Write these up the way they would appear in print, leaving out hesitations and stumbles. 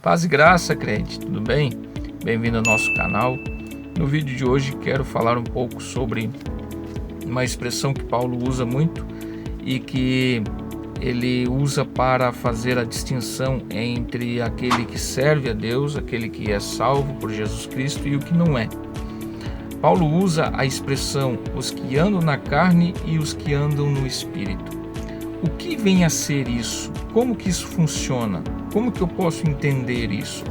Paz e graça, crente, tudo bem? Bem-vindo ao nosso canal. No vídeo de hoje quero falar um pouco sobre uma expressão que Paulo usa muito e que ele usa para fazer a distinção entre aquele que serve a Deus, aquele que é salvo por Jesus Cristo e o que não é. Paulo usa a expressão os que andam na carne e os que andam no Espírito. O que vem a ser isso? Como que isso funciona? Como que eu posso entender isso?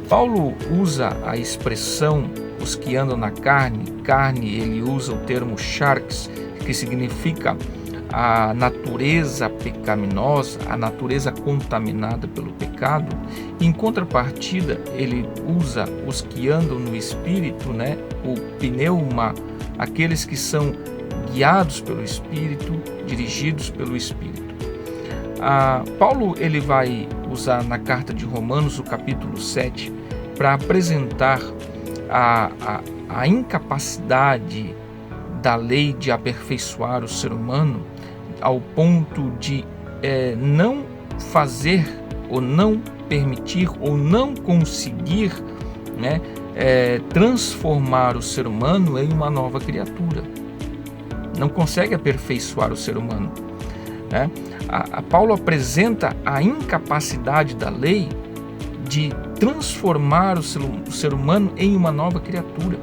Paulo usa a expressão os que andam na carne, ele usa o termo charx, que significa a natureza pecaminosa, a natureza contaminada pelo pecado. Em contrapartida, ele usa os que andam no Espírito, o pneuma, aqueles que são guiados pelo Espírito, dirigidos pelo Espírito. Paulo ele vai usar na carta de Romanos, o capítulo 7, para apresentar a incapacidade da lei de aperfeiçoar o ser humano ao ponto de não fazer ou não permitir ou não conseguir transformar o ser humano em uma nova criatura. Não consegue aperfeiçoar o ser humano. Paulo apresenta a incapacidade da lei de transformar o ser humano em uma nova criatura.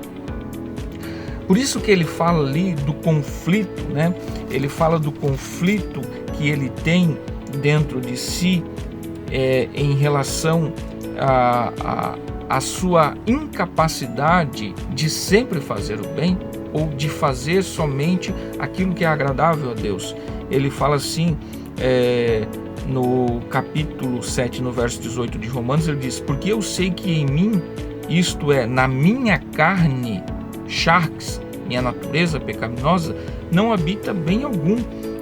Por isso que ele fala ali do conflito, Ele fala do conflito que ele tem dentro de si em relação à sua incapacidade de sempre fazer o bem ou de fazer somente aquilo que é agradável a Deus. Ele fala assim, no capítulo 7, no verso 18 de Romanos, ele diz: porque eu sei que em mim, isto é, na minha carne, charx, minha natureza pecaminosa, não habita bem algum,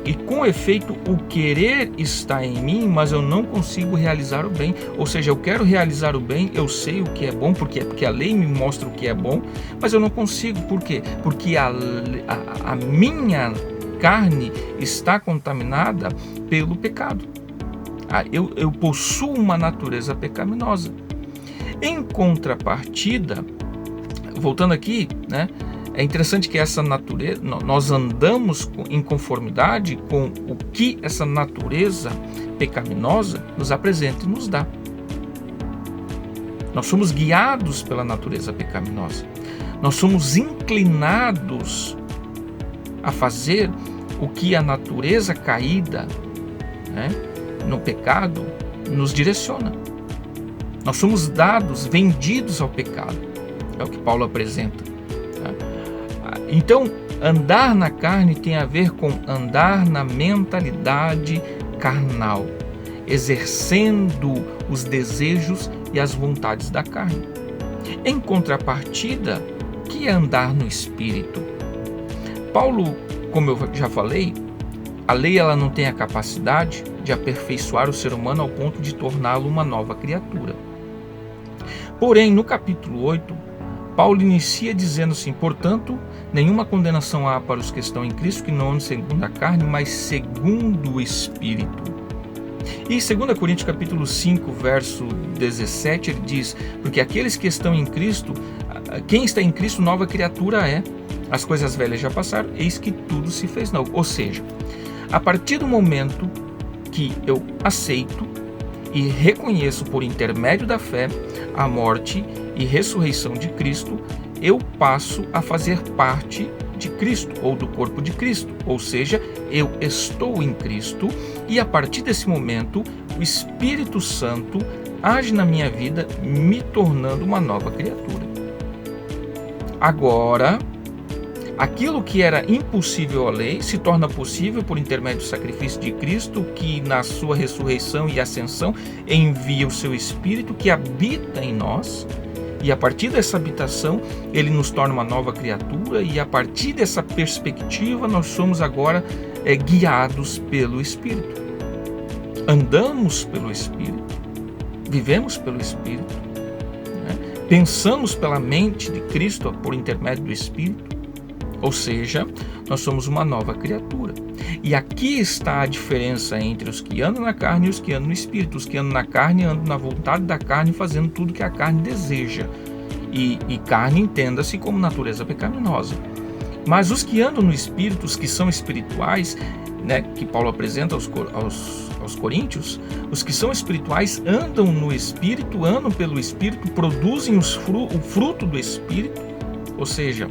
e com efeito o querer está em mim, mas eu não consigo realizar o bem. Ou seja, eu quero realizar o bem, eu sei o que é bom, porque a lei me mostra o que é bom, mas eu não consigo. Por quê? Porque a minha carne está contaminada pelo pecado. Eu possuo uma natureza pecaminosa. Em contrapartida, voltando aqui, é interessante que essa natureza, nós andamos em conformidade com o que essa natureza pecaminosa nos apresenta e nos dá. Nós somos guiados pela natureza pecaminosa. Nós somos inclinados a fazer o que a natureza caída, no pecado, nos direciona. Nós somos vendidos ao pecado. É o que Paulo apresenta. Então, andar na carne tem a ver com andar na mentalidade carnal, exercendo os desejos e as vontades da carne. Em contrapartida, o que é andar no Espírito? Paulo, como eu já falei, a lei ela não tem a capacidade de aperfeiçoar o ser humano ao ponto de torná-lo uma nova criatura. Porém, no capítulo 8, Paulo inicia dizendo assim: portanto, nenhuma condenação há para os que estão em Cristo, que não andam segundo a carne, mas segundo o Espírito. E em 2 Coríntios capítulo 5, verso 17, ele diz: porque aqueles que estão em Cristo, quem está em Cristo, nova criatura é. As coisas velhas já passaram, eis que tudo se fez novo. Ou seja, a partir do momento que eu aceito e reconheço por intermédio da fé a morte e ressurreição de Cristo, eu passo a fazer parte de Cristo ou do corpo de Cristo. Ou seja, eu estou em Cristo e a partir desse momento o Espírito Santo age na minha vida, me tornando uma nova criatura. Agora, aquilo que era impossível à lei se torna possível por intermédio do sacrifício de Cristo, que na sua ressurreição e ascensão envia o seu Espírito que habita em nós. E a partir dessa habitação, ele nos torna uma nova criatura, e a partir dessa perspectiva, nós somos agora guiados pelo Espírito. Andamos pelo Espírito, vivemos pelo Espírito, pensamos pela mente de Cristo por intermédio do Espírito. Ou seja, nós somos uma nova criatura. E aqui está a diferença entre os que andam na carne e os que andam no Espírito. Os que andam na carne andam na vontade da carne, fazendo tudo que a carne deseja. E carne entenda-se como natureza pecaminosa. Mas os que andam no Espírito, os que são espirituais, né, que Paulo apresenta aos Coríntios, os que são espirituais andam no Espírito, andam pelo Espírito, produzem o fruto do Espírito, ou seja,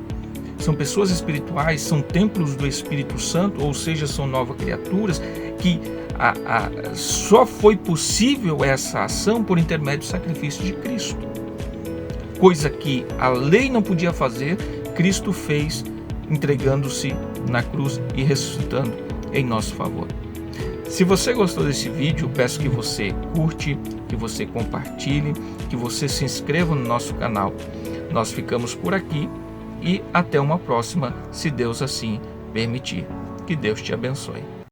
são pessoas espirituais, são templos do Espírito Santo, ou seja, são novas criaturas, que só foi possível essa ação por intermédio do sacrifício de Cristo. Coisa que a lei não podia fazer, Cristo fez, entregando-se na cruz e ressuscitando em nosso favor. Se você gostou desse vídeo, peço que você curte, que você compartilhe, que você se inscreva no nosso canal. Nós ficamos por aqui e até uma próxima, se Deus assim permitir. Que Deus te abençoe.